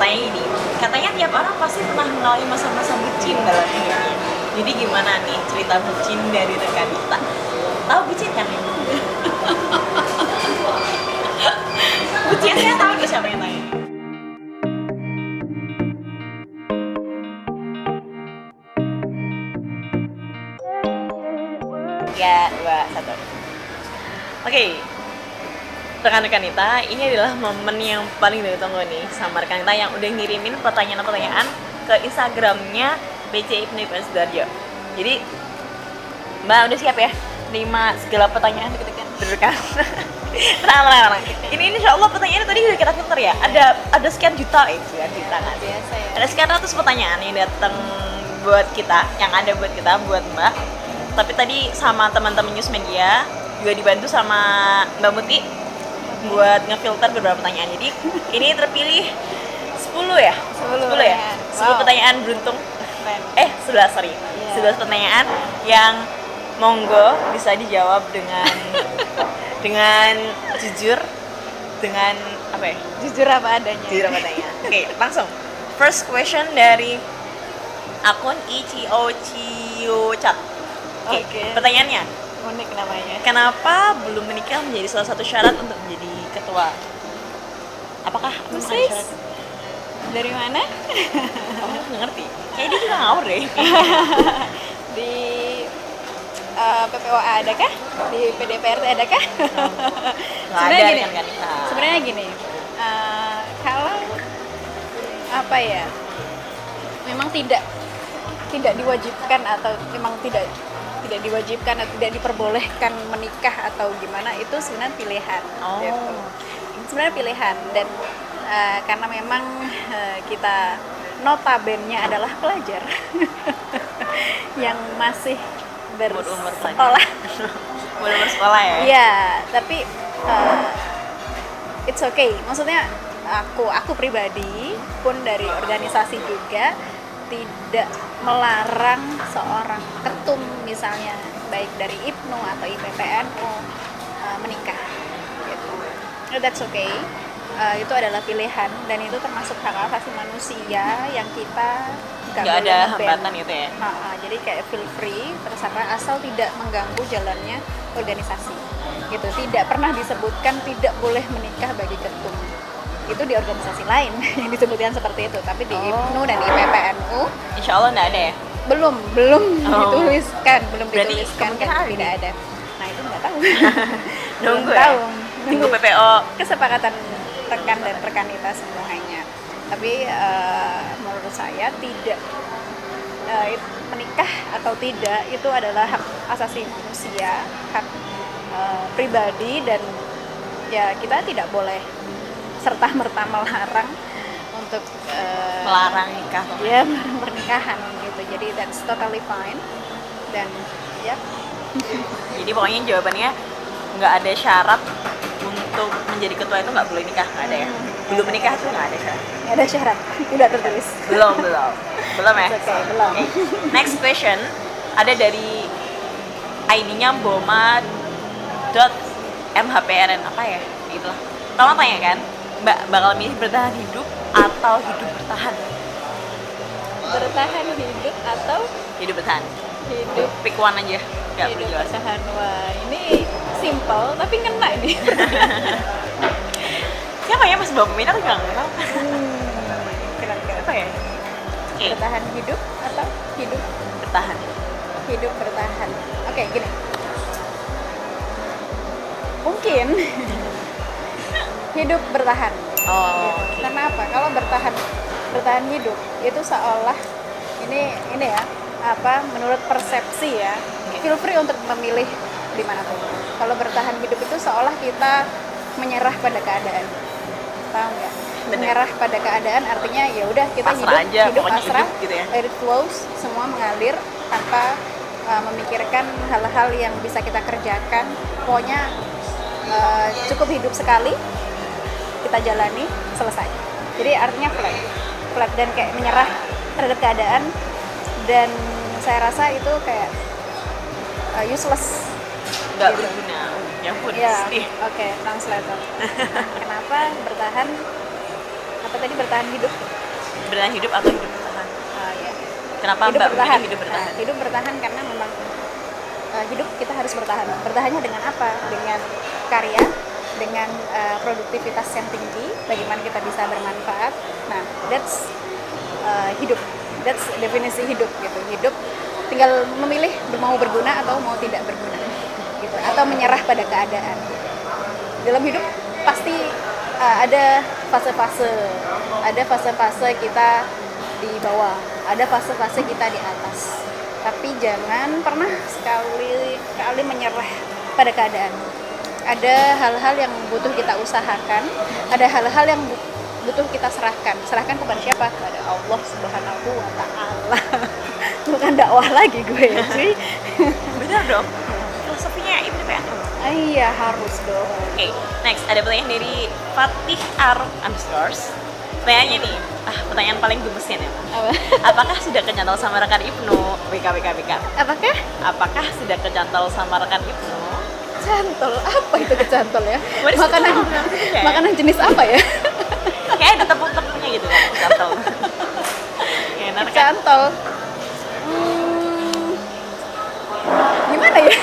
pertanyaan ini. Katanya tiap orang pasti pernah mengalami masa-masa bucin dalam hidupnya. Jadi gimana nih cerita bucin dari rekan kita? Tahu bucin kan? Bucinnya tahu nggak siapa yang tanya? Ya, 2, 1. Oke, rekan-rekan kita, ini adalah momen yang paling ditunggu nih sama rekan kita yang udah ngirimin pertanyaan-pertanyaan ke Instagramnya BC Ibnu Sudarjo. Jadi, Mbak udah siap ya? Terima segala pertanyaan deg-degan. Tenang. Ini insya Allah pertanyaannya tadi udah kita filter ya. Ada sekian juta sekian juta kan? Biasa ya. Ada sekian ratus pertanyaan yang datang buat kita, yang ada buat kita, buat Mbak. Tapi tadi sama teman-teman News Media juga dibantu sama Mbak Muti buat ngefilter beberapa pertanyaan. Jadi ini terpilih 10 ya? 10 ya? 10 pertanyaan beruntung. 11 sorry. 11 pertanyaan yang monggo bisa dijawab dengan dengan jujur, dengan apa ya? Jujur apa adanya. Jujur apa adanya. Oke, langsung. First question dari akun Chat. Oke. Pertanyaannya, Unik namanya. kenapa belum menikah menjadi salah satu syarat untuk menjadi ketua? Apakah memang ada Persis. syarat? Dari mana? Kamu nggak ngerti? Kayaknya dia juga ngawur deh. Di PPOA adakah? Di PDPRT adakah? Nggak ada Sebenarnya gini. kan kita. Sebenarnya gini. Kalau apa ya? Memang tidak diwajibkan atau memang tidak diwajibkan atau tidak diperbolehkan menikah atau gimana, itu sebenarnya pilihan. Oh. Gitu. Sebenarnya pilihan, dan karena memang kita notabene adalah pelajar yang masih bersekolah. Belum bersekolah ya? Iya, tapi it's okay. Maksudnya aku pribadi pun dari organisasi juga tidak melarang seorang ketum misalnya baik dari IPNU atau IPPNU menikah gitu. That's okay. Itu adalah pilihan dan itu termasuk hak asasi manusia yang kita nggak ada hambatan gitu ya? Jadi kayak feel free terserah asal tidak mengganggu jalannya organisasi gitu. Tidak pernah disebutkan tidak boleh menikah bagi ketum. Itu di organisasi lain yang disebutkan seperti itu, tapi di IPNU dan IPPNU Insya Allah nggak ada ya? belum dituliskan, Berarti dituliskan kemungkinan dan ada tidak nih? ada. Nah itu nggak tahu. Nunggu Belum ya? tahu. Nunggu PPO. Kesepakatan rekan dan rekan kita semuanya. Tapi menurut saya tidak menikah atau tidak itu adalah hak asasi manusia, hak pribadi, dan ya kita tidak boleh serta-merta melarang untuk Melarang nikah. ya pernikahan gitu. Jadi that's totally fine, dan ya Jadi pokoknya jawabannya nggak ada syarat untuk menjadi ketua itu nggak boleh nikah, nggak ada ya? Belum menikah tuh nggak ada syarat. nggak ada syarat, tidak tertulis. Belum ya? It's okay, belum. Okay. Next question ada dari ID-nya boma.mhprn apa ya? Itulah. Tolong tanya kan, Mbak bakal milih bertahan hidup atau hidup bertahan? Bertahan hidup atau Hidup bertahan. hidup Pick one aja, nggak perlu hidup jelas. bertahan? Wah, ini simple tapi ngena ini. Siapa ya Mas Bapak Minat nggak kenal? Kira-kira Apa ya? Oke, bertahan hidup atau hidup bertahan. bertahan. Oke, gini. Mungkin hidup bertahan. Oh, oke. Karena apa? Kalau bertahan hidup itu seolah ini ya, menurut persepsi ya. Feel free untuk memilih di mana pun. Kalau bertahan hidup itu seolah kita menyerah pada keadaan. Tahu nggak? Menyerah pada keadaan artinya ya udah kita Pasrah aja, hidup pokoknya pasrah, hidup gitu ya. let it flows, semua mengalir tanpa memikirkan hal-hal yang bisa kita kerjakan. Pokoknya cukup hidup sekali, kita jalani, selesai. Jadi artinya flat dan kayak menyerah terhadap keadaan, dan saya rasa itu kayak useless. Nggak Gitu. berguna. Ya ampun. Ya, sedih. oke, translator. Kenapa bertahan Apa tadi, bertahan hidup? Bertahan hidup atau hidup bertahan? Oh ya. Kenapa Hidup Mbak bertahan. memilih hidup bertahan? Nah, hidup bertahan karena memang hidup kita harus bertahan. Bertahannya dengan apa? Dengan karya, dengan produktivitas yang tinggi. Bagaimana kita bisa bermanfaat. Nah, that's hidup. That's definisi hidup gitu. Hidup tinggal memilih mau berguna atau mau tidak berguna gitu. Atau menyerah pada keadaan. Dalam hidup pasti ada fase-fase. Ada fase-fase kita di bawah, ada fase-fase kita di atas. Tapi jangan pernah sekali menyerah pada keadaan. Ada hal-hal yang butuh kita usahakan, ada hal-hal yang butuh kita serahkan. Serahkan kepada siapa? Kepada Allah Subhanahu wa Ta'ala. Bukan dakwah lagi gue ya sih. Benar dong. Filosofinya Ibnu PNU. Iya, harus dong. Oke, next ada pertanyaan dari Fatih Arok Underscores. Pertanyaannya nih, pertanyaan paling gemesin ya. Apa? Apakah sudah kecantol sama rekan Ibnu? BK. Apakah? Apakah sudah kecantol sama rekan Ibnu? Cantol, apa itu kecantol ya? What is Makanan kecantol? Ya. makanan jenis apa ya? Kayak ada tepung-tepungnya gitu kan, kecantol. Ya, nah, rekan Kecantol. Gimana ya?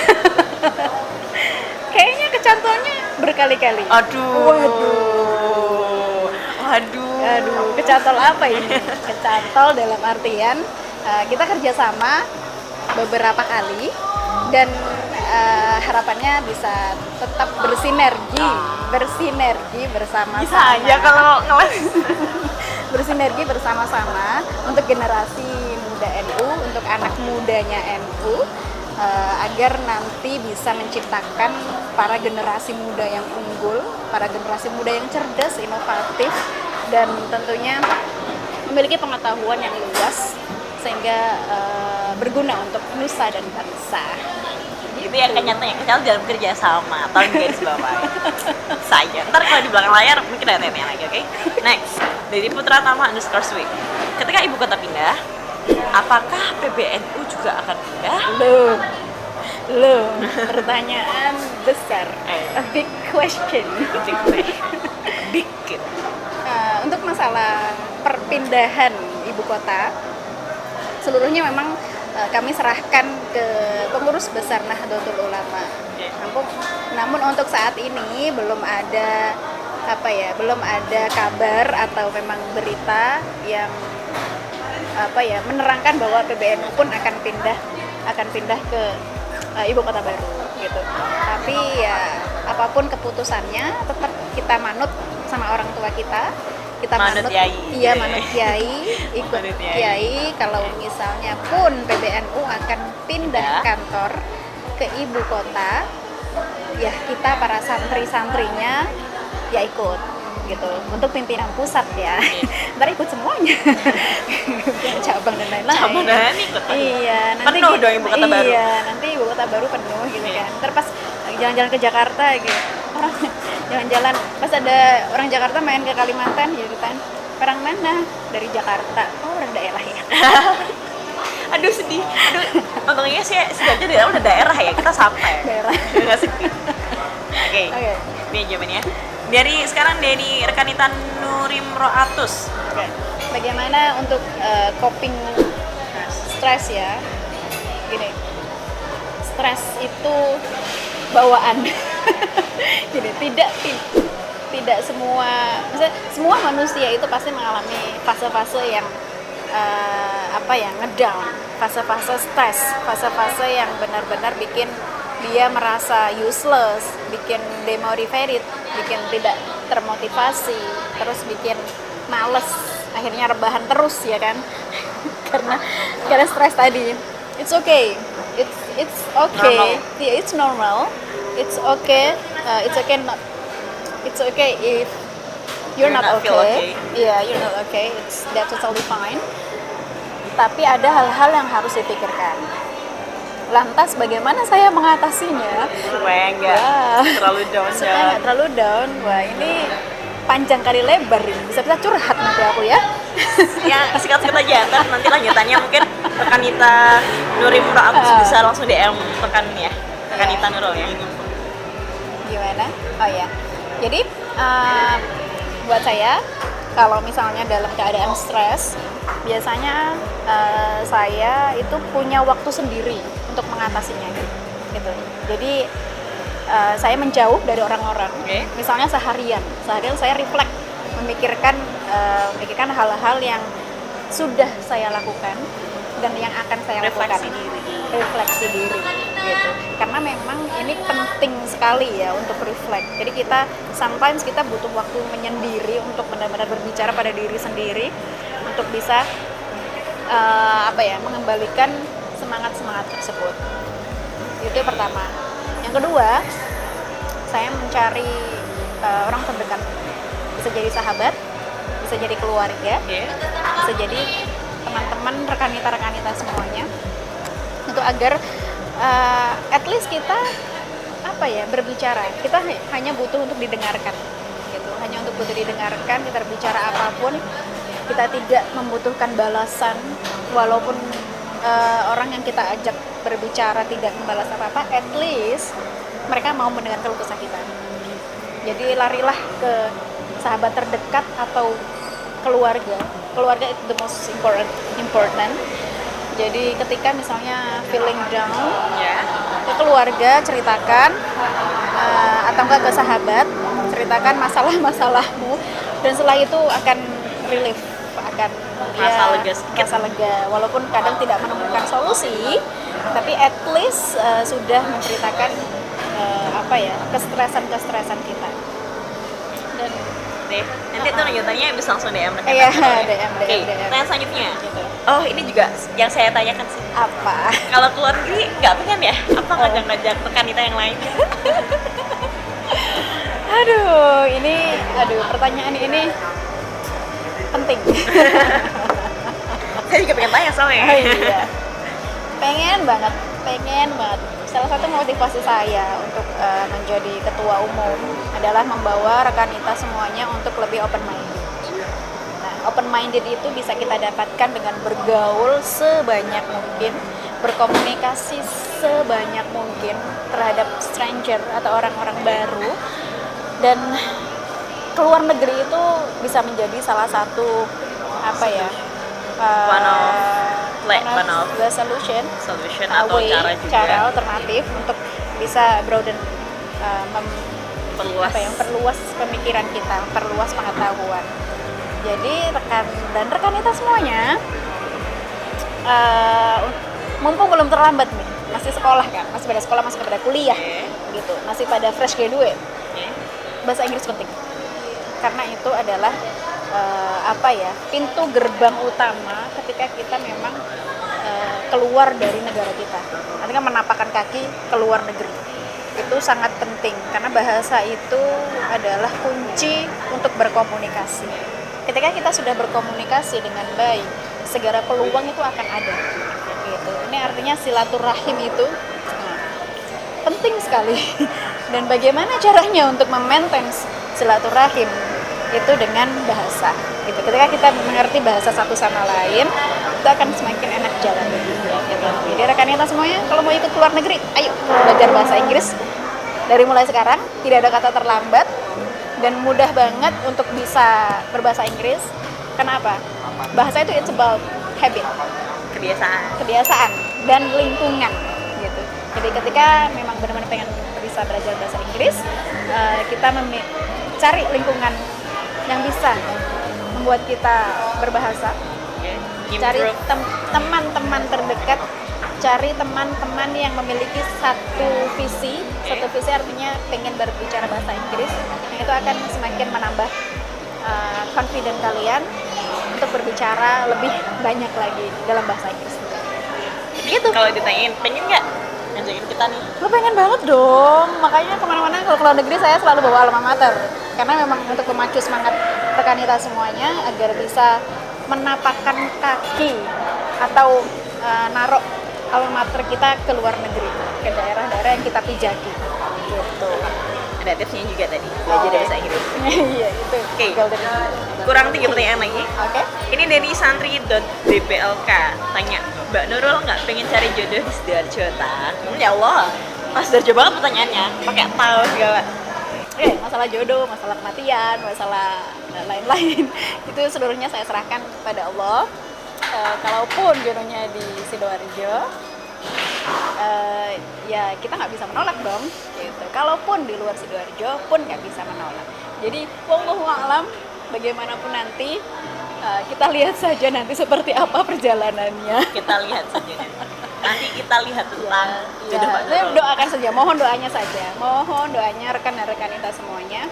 Kayaknya kecantolnya berkali-kali. Aduh, kecantol apa ini? Kecantol dalam artian kita kerjasama beberapa kali dan harapannya bisa tetap bersinergi bersama-sama. Bisa aja kalau ngeles. Bersinergi bersama-sama untuk generasi muda NU, untuk anak mudanya NU, agar nanti bisa menciptakan para generasi muda yang unggul, para generasi muda yang cerdas, inovatif, dan tentunya memiliki pengetahuan yang luas sehingga berguna untuk nusa dan bangsa. Itu yang kenyataannya kita dalam kerja sama, tolong garis bawah saya. Ntar kalau di belakang layar mungkin ada tanya lagi, oke? Next, dari Putra Tama Underscores Week. Ketika ibu kota pindah, apakah PBNU juga akan pindah? Loh, pertanyaan besar, a big question. Big. Untuk masalah perpindahan ibu kota, seluruhnya memang kami serahkan ke pengurus besar Nahdlatul Ulama. Namun untuk saat ini belum ada kabar atau memang berita yang menerangkan bahwa PBNU pun akan pindah ke ibu kota baru gitu. Tapi ya apapun keputusannya tetap kita manut sama orang tua kita. Manut kiai, ikut Manut kiai. Kalau misalnya pun PBNU akan pindah kantor ke ibu kota, ya kita para santri-santrinya ya ikut gitu. Untuk pimpinan pusat ya, ntar ikut semuanya. Cabang dan lain-lain. Cabang dan lain ikut. Iya, nanti penuh dong ibu kota baru. Iya, nanti ibu kota baru penuh gitu kan. Ntar pas jalan-jalan ke Jakarta gitu, orang jalan-jalan pas ada orang Jakarta main ke Kalimantan gitu kan. Orang mana? Dari Jakarta. Oh, orang daerah ya. Aduh sedih. Untungnya sih setidaknya daerah udah daerah ya, kita sampai. Daerah. Nggak sedih. Oke. Ini jawabannya. Sekarang dari rekanitan Nurim Roatus. Oke. Bagaimana untuk coping stres ya? Gini, stres itu bawaan. Jadi tidak semua manusia itu pasti mengalami fase-fase yang ngedown, fase-fase stres, fase-fase yang benar-benar bikin dia merasa useless, bikin demotivated, bikin tidak termotivasi, terus bikin males, akhirnya rebahan terus ya kan. karena stres tadi. It's okay Normal. Yeah, it's normal, it's okay if you're not feel okay. Yeah, you're not okay, that's totally fine. Tapi ada hal-hal yang harus dipikirkan. Lantas bagaimana saya mengatasinya? Supaya nggak terlalu down. Supaya nggak terlalu down. Wah, ini panjang kali lebar ini. Bisa curhat nanti aku ya. Ya, sikat-sikat aja. Ntar nanti lanjutannya mungkin rekanita Nurim Roatus bisa langsung DM rekanita Nurul ya. Gimana? Oh ya. Jadi buat saya kalau misalnya dalam keadaan stres, biasanya saya itu punya waktu sendiri untuk mengatasinya gitu. Jadi saya menjauh dari orang-orang. Misalnya seharian saya reflect, memikirkan hal-hal yang sudah saya lakukan dan yang akan saya lakukan. Refleksi diri gitu. Karena memang ini penting sekali ya untuk reflect. Jadi sometimes kita butuh waktu menyendiri untuk benar-benar berbicara pada diri sendiri untuk bisa mengembalikan semangat tersebut. Itu yang pertama. Yang kedua, saya mencari orang terdekat. Bisa jadi sahabat, bisa jadi keluarga, bisa jadi teman-teman, rekanita semuanya. Itu agar at least kita berbicara. Kita hanya butuh untuk didengarkan gitu. Hanya untuk butuh didengarkan, kita berbicara apapun, kita tidak membutuhkan balasan walaupun orang yang kita ajak berbicara tidak membalas apa-apa, at least mereka mau mendengar keluh kesah kita. Jadi larilah ke sahabat terdekat atau keluarga. Keluarga itu the most important. Jadi ketika misalnya feeling down, ke keluarga ceritakan, atau enggak ke sahabat, ceritakan masalah-masalahmu, dan setelah itu akan relief, akan rasa lega. Walaupun kadang tidak menemukan solusi, tapi at least sudah menceritakan kestresan kita. Dan nanti tuh lanjutannya bisa langsung DM mereka. Iya, DM. DM. Pertanyaan selanjutnya. Gitu. Oh, ini juga yang saya tanyakan sih. Apa? Kalau keluar negeri nggak pengen ya? Apa ngajak-ngajak rekanita yang lain? Pertanyaan ini penting. Saya juga pengen tanya soalnya. Oh, iya. Pengen banget. Salah satu motivasi saya untuk menjadi ketua umum adalah membawa rekanita semuanya untuk lebih open minded. Nah, open minded itu bisa kita dapatkan dengan bergaul sebanyak mungkin, berkomunikasi sebanyak mungkin terhadap stranger atau orang-orang baru, dan keluar negeri itu bisa menjadi salah satu one of the solution atau cara alternatif untuk bisa broaden, memperluas pemikiran kita, memperluas pengetahuan. Jadi rekanita semuanya, mumpung belum terlambat nih, masih sekolah kan, masih pada kuliah, gitu, masih pada fresh graduate, bahasa Inggris penting, karena itu adalah pintu gerbang utama ketika kita memang keluar dari negara kita, artinya menapakkan kaki keluar negeri. Itu sangat penting karena bahasa itu adalah kunci untuk berkomunikasi. Ketika kita sudah berkomunikasi dengan baik, segala peluang itu akan ada. Gitu. Ini artinya silaturahim itu penting sekali. Dan bagaimana caranya untuk memaintain silaturahim itu dengan bahasa. Gitu. Ketika kita mengerti bahasa satu sama lain, itu akan semakin enak jalan. Gitu. Jadi rekanita semuanya, kalau mau ikut keluar negeri, ayo belajar bahasa Inggris. Dari mulai sekarang, tidak ada kata terlambat dan mudah banget untuk bisa berbahasa Inggris. Kenapa? Bahasa itu it's about habit, kebiasaan dan lingkungan. Gitu. Jadi ketika memang benar-benar pengen bisa belajar bahasa Inggris, kita cari lingkungan yang bisa membuat kita berbahasa, cari teman-teman terdekat, cari teman-teman yang memiliki satu visi artinya pengen berbicara bahasa Inggris, yang itu akan semakin menambah confident kalian untuk berbicara lebih banyak lagi dalam bahasa Inggris. Gitu. Kalau ditanyain, pengen nggak ngajakin kita nih? Lo pengen banget dong, makanya kemana-mana kalau keluar negeri saya selalu bawa alma mater, karena memang untuk memacu semangat rekanita semuanya agar bisa menapakkan kaki atau naruh alma mater kita ke luar negeri, ke daerah-daerah yang kita pijaki gitu. Ada tipsnya juga tadi, belajar bahasa Inggris. Iya, itu. Oke. Kurang 3 pertanyaan lagi. Oke. Ini dari santri.dplk tanya, Mbak Nurul nggak pengen cari jodoh di Sidoarjo? Ya Allah, Mas Sidoarjo banget pertanyaannya, pakai tahu segala. masalah jodoh, masalah kematian, masalah lain-lain itu seluruhnya saya serahkan kepada Allah. Kalaupun jodohnya di Sidoarjo, ya kita nggak bisa menolak dong gitu. Kalaupun di luar Sidoarjo pun nggak bisa menolak. Jadi wallahu a'lam, bagaimanapun nanti kita lihat saja nanti seperti apa perjalanannya. Kita lihat saja nanti kita lihat tentang jodoh Pak Saya Nurul. doakan saja, mohon doanya saja, mohon doanya rekan-rekan kita semuanya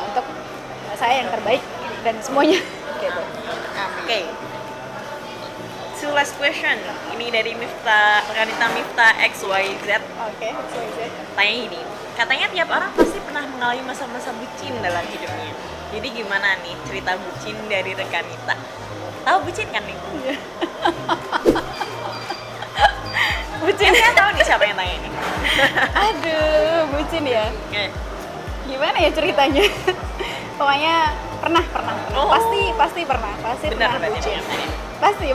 untuk saya yang terbaik dan semuanya gitu. Oke. So last question. Ini dari Miftah, Rekanita Miftah XYZ. Oke, Tanya gini, katanya tiap orang pasti pernah mengalami masa-masa bucin dalam hidupnya. Jadi gimana nih cerita bucin dari Rekanita? Tahu bucin kan nih? Bucin kan tahu nih siapa yang tanya ini? Aduh, bucin ya. Oke. Gimana ya ceritanya? Pokoknya pernah. Oh. Pasti pernah Benar berarti bucin. benar.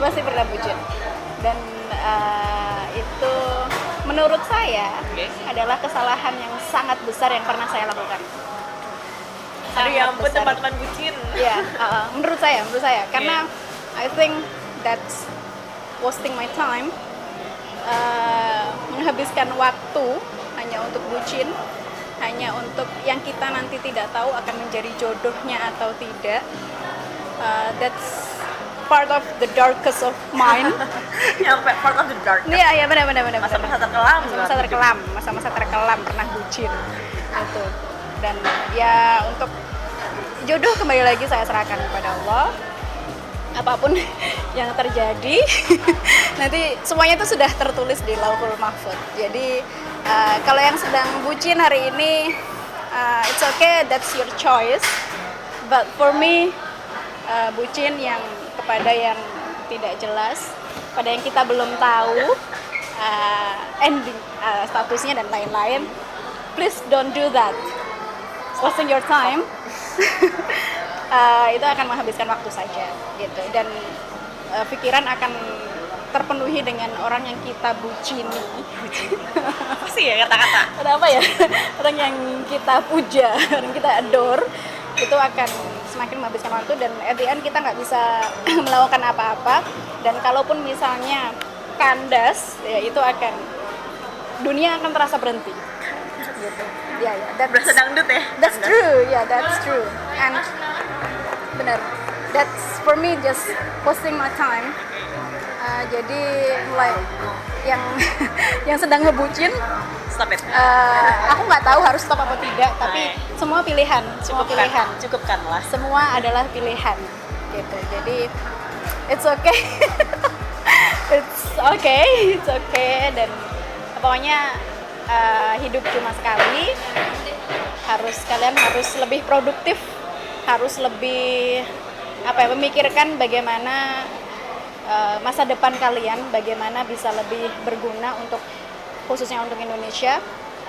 Pasti pernah bucin. Dan itu menurut saya Oke. adalah kesalahan yang sangat besar yang pernah saya lakukan. Aduh ya ampun besar. teman-teman bucin. Ya, menurut saya karena I think that's wasting my time, menghabiskan waktu hanya untuk bucin, hanya untuk yang kita nanti tidak tahu akan menjadi jodohnya atau tidak. That's part of the darkest of mine. Yang part of the dark. Iya benar. Masa-masa terkelam. Masa-masa terkelam pernah bucin itu. Dan ya untuk jodoh kembali lagi saya serahkan kepada Allah. Apapun yang terjadi nanti semuanya itu sudah tertulis di Lauhul Mahfuz. Jadi kalau yang sedang bucin hari ini, it's okay, that's your choice. But for me, bucin yang kepada yang tidak jelas, pada yang kita belum tahu ending statusnya dan lain-lain, please don't do that. Wasting your time. Itu akan menghabiskan waktu saja gitu, dan pikiran akan terpenuhi dengan orang yang kita bucini. Apa sih ya kata-kata? Kenapa ya? Orang yang kita puja, orang kita adore, itu akan semakin menghabiskan waktu, dan at the end kita nggak bisa melakukan apa-apa. Dan kalaupun misalnya kandas, ya itu akan, dunia akan terasa berhenti gitu. Ya, Berasa dangdut ya? that's true, that's true. And benar, that's for me just wasting my time. Jadi mulai yang sedang ngebucin, Stop it. aku nggak tahu harus stop apa tidak, tapi semua pilihan, Cukupkan lah. semua adalah pilihan gitu. Jadi it's okay. it's okay, dan pokoknya hidup cuma sekali. Kalian harus lebih produktif, harus lebih memikirkan bagaimana masa depan kalian, bagaimana bisa lebih berguna untuk, khususnya untuk Indonesia.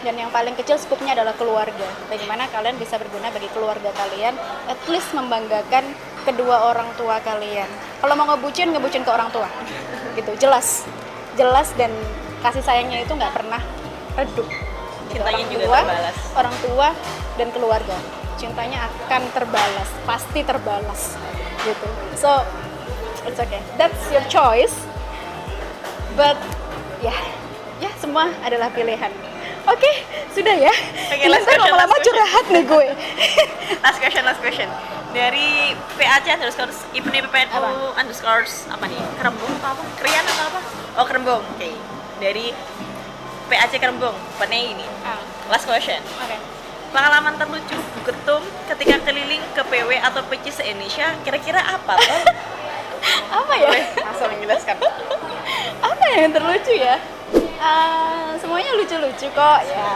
Dan yang paling kecil skupnya adalah keluarga. Bagaimana kalian bisa berguna bagi keluarga kalian, at least membanggakan kedua orang tua kalian. Kalau mau ngebucin ke orang tua gitu, jelas, dan kasih sayangnya itu nggak pernah redup. Cintanya Orang juga tua, terbalas. orang tua dan keluarga, cintanya akan terbalas, pasti terbalas gitu. So it's okay, that's your choice, but ya semua adalah pilihan. Oke, sudah ya. Okay, Gila, last saya question, lama-lama last question. curhat nih gue. Last question. Dari PAC underscore Ibnu PPNU Apa? underscore apa nih? Kerembung atau apa? Krian atau apa? Oh, Kerembung. Oke. Dari PAC Kerembung. Pertanyaan ini. Last question. Oke. Pengalaman terlucu Bu Ketum ketika keliling ke PW atau PC se-Indonesia kira-kira apa? Toh? Apa ya? Langsung menjelaskan. Apa yang terlucu ya? Semuanya lucu-lucu kok ya,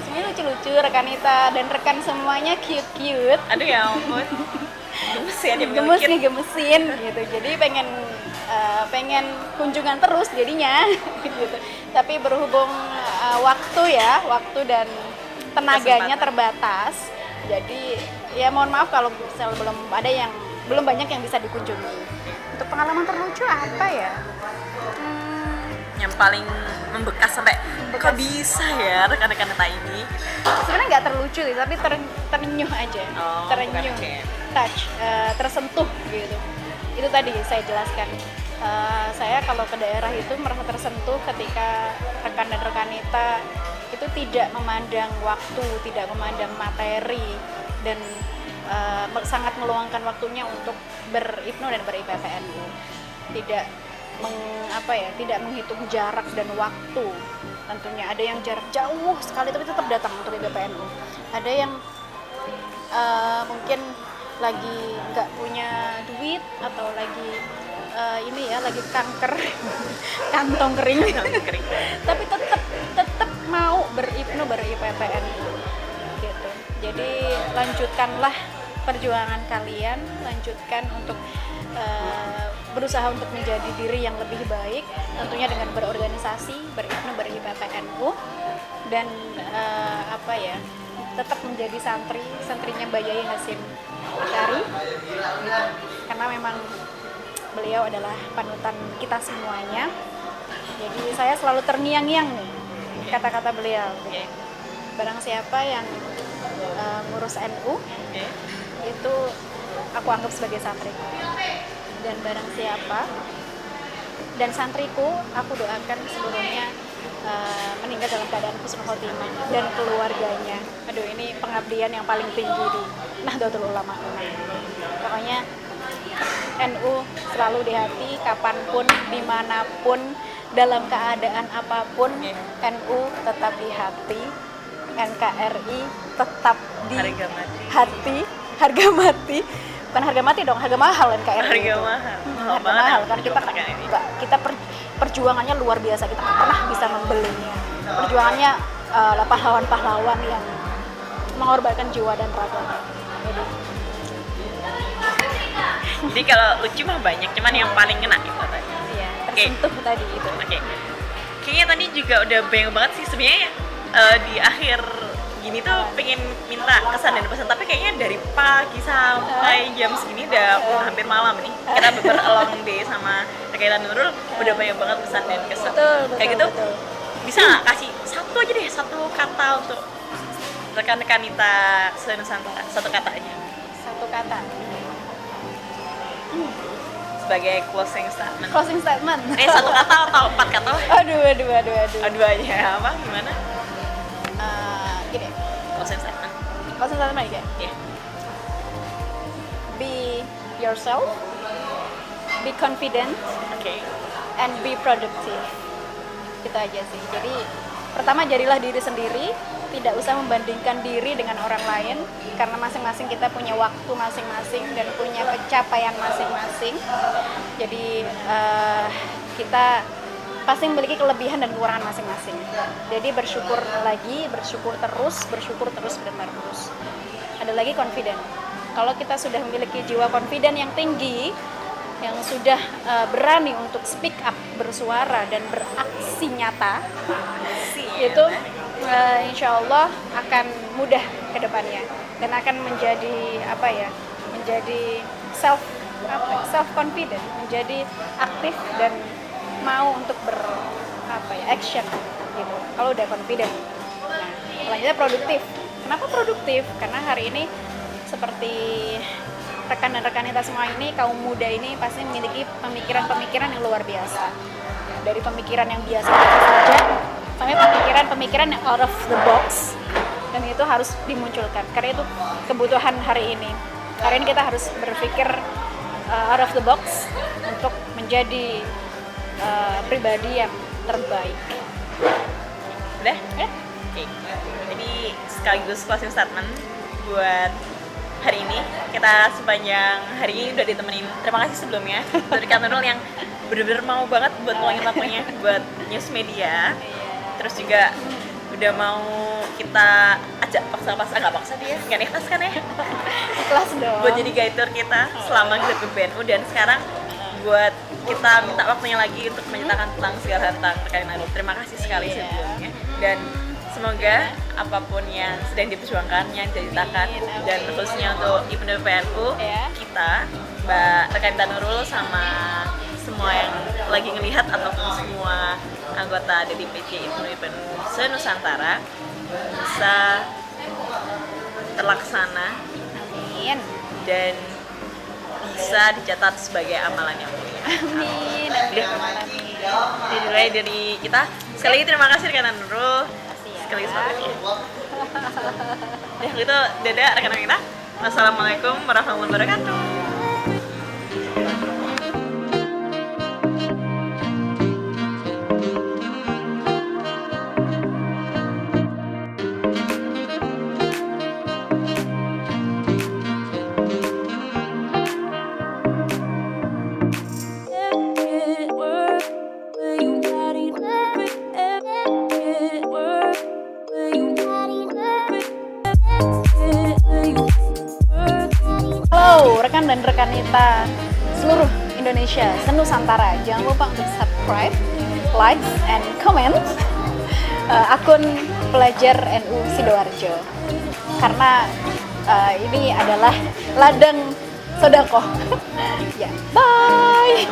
semuanya lucu-lucu. Rekanita dan rekan semuanya cute-cute. Aduh ya ampun. Gemes ya dia Gemesin gitu. Jadi pengen kunjungan terus jadinya gitu. Tapi berhubung waktu dan tenaganya terbatas. Jadi ya mohon maaf kalau belum banyak yang bisa dikunjungi. Untuk pengalaman terlucu apa ya? yang paling membekas sampai kok bisa ya rekan-rekan kita ini? Sebenarnya nggak terlucu sih, tapi terenyuh aja. Terenyuh, bukan oke. touch, tersentuh gitu. Itu tadi saya jelaskan. Saya kalau ke daerah itu merasa tersentuh ketika rekan dan rekanita itu tidak memandang waktu, tidak memandang materi, dan sangat meluangkan waktunya untuk berIPNU dan ber-IPPNU. Tidak tidak menghitung jarak dan waktu. Tentunya ada yang jarak jauh sekali tapi tetap datang untuk IPPNU. Ada yang mungkin lagi nggak punya duit atau lagi lagi kanker kantong kering, tapi tetap mau berIPNU ber-IPPNU gitu. Jadi lanjutkanlah perjuangan kalian, lanjutkan untuk berusaha untuk menjadi diri yang lebih baik, tentunya dengan berorganisasi, berIPNU, ber-IPPNU, dan tetap menjadi santrinya Mbak Yai Hasyim Asy'ari gitu. Karena memang beliau adalah panutan kita semuanya. Jadi saya selalu terngiang-ngiang nih kata-kata beliau. Barang siapa yang ngurus NU, itu aku anggap sebagai santri. Dan barang siapa dan santriku, aku doakan seluruhnya meninggal dalam keadaan husnul khotimah dan keluarganya. Aduh, ini pengabdian yang paling tinggi di Nahdlatul Ulama. Pokoknya NU selalu di hati, kapanpun, dimanapun, dalam keadaan apapun, NU tetap di hati, NKRI tetap di hati, harga mati. Bukan harga mati dong, harga mahal NKRI. Harga mahal Kan kita perjuangannya luar biasa, kita nggak pernah bisa membelinya. Perjuangannya pahlawan-pahlawan yang mengorbankan jiwa dan raga. Jadi kalau lucu mah banyak, cuman yang paling kena itu tadi. Iya, tersentuh tadi itu. Oke. Kayaknya tadi juga udah banyak banget sih sebenarnya di akhir gini tuh pengen minta kesan dan pesan, tapi kayaknya dari pagi sampai jam segini udah hampir malam nih. Kita along day sama Rekan Nurul udah banyak banget pesan dan kesan. Betul, kayak gitu. betul. Bisa nggak kasih satu aja deh, satu kata untuk rekan-rekan kita se-Nusantara, satu kata aja. Satu kata. Sebagai closing statement. Closing statement. Satu kata atau 4 kata lah? Aduh. Aduh aja apa? Gimana? Gini. Closing statement. Closing statement ya? Iya. Be yourself, be confident, Oke. and be productive. Gitu aja sih. Jadi pertama jadilah diri sendiri, tidak usah membandingkan diri dengan orang lain, karena masing-masing kita punya waktu masing-masing dan punya pencapaian masing-masing. Jadi kita pasti memiliki kelebihan dan kekurangan masing-masing. Jadi bersyukur terus dan terus. Ada lagi confident. Kalau kita sudah memiliki jiwa confident yang tinggi, yang sudah berani untuk speak up, bersuara dan beraksi nyata, itu insya Allah akan mudah ke depannya dan akan menjadi self confident, menjadi aktif dan mau untuk action gitu. Kalau udah confident. Nah, selanjutnya produktif. Kenapa produktif? Karena hari ini seperti rekan dan rekan kita semua ini, kaum muda ini pasti memiliki pemikiran-pemikiran yang luar biasa. Dari pemikiran yang biasa saja sampai pemikiran yang out of the box, dan itu harus dimunculkan karena itu kebutuhan hari ini. Hari ini kita harus berpikir out of the box untuk menjadi pribadi yang terbaik. Udah? Oke. Jadi sekaligus closing statement buat hari ini. Kita sepanjang hari ini udah ditemenin. Terima kasih sebelumnya dari Kak Nurul yang bener-bener mau banget buat ngeluangin waktunya buat news media. Terus juga udah mau kita ajak paksa-paksa, nggak paksa dia, nggak ikhlas kan ya? Ikhlas dong. Buat jadi guide tour kita selama kita ke BNU, dan sekarang buat kita minta waktunya lagi untuk menceritakan tentang segala hal tentang Rekan Nurul. Terima kasih sekali sebelumnya, dan semoga apapun yang sedang diperjuangkan, yang diceritakan, dan khususnya untuk IPNU PNU kita, Mbak Rekan Nurul sama semua semua yang lagi ngelihat ataupun semua anggota dari PJ Ibnu se-Nusantara bisa terlaksana Amin. dan bisa dicatat sebagai amalan yang mulia. Amin. Amin. Dimulai dari kita. Sekali lagi terima kasih rekan Nurul. Makasih ya. Sekali lagi. Ya gitu, dadah rekan kita. Wassalamualaikum warahmatullahi wabarakatuh. Halo rekan dan rekanita seluruh Indonesia, se-Nusantara. Jangan lupa untuk subscribe, like, and comment akun pelajar NU Sidoarjo. Karena ini adalah ladang sodakoh. Ya, bye.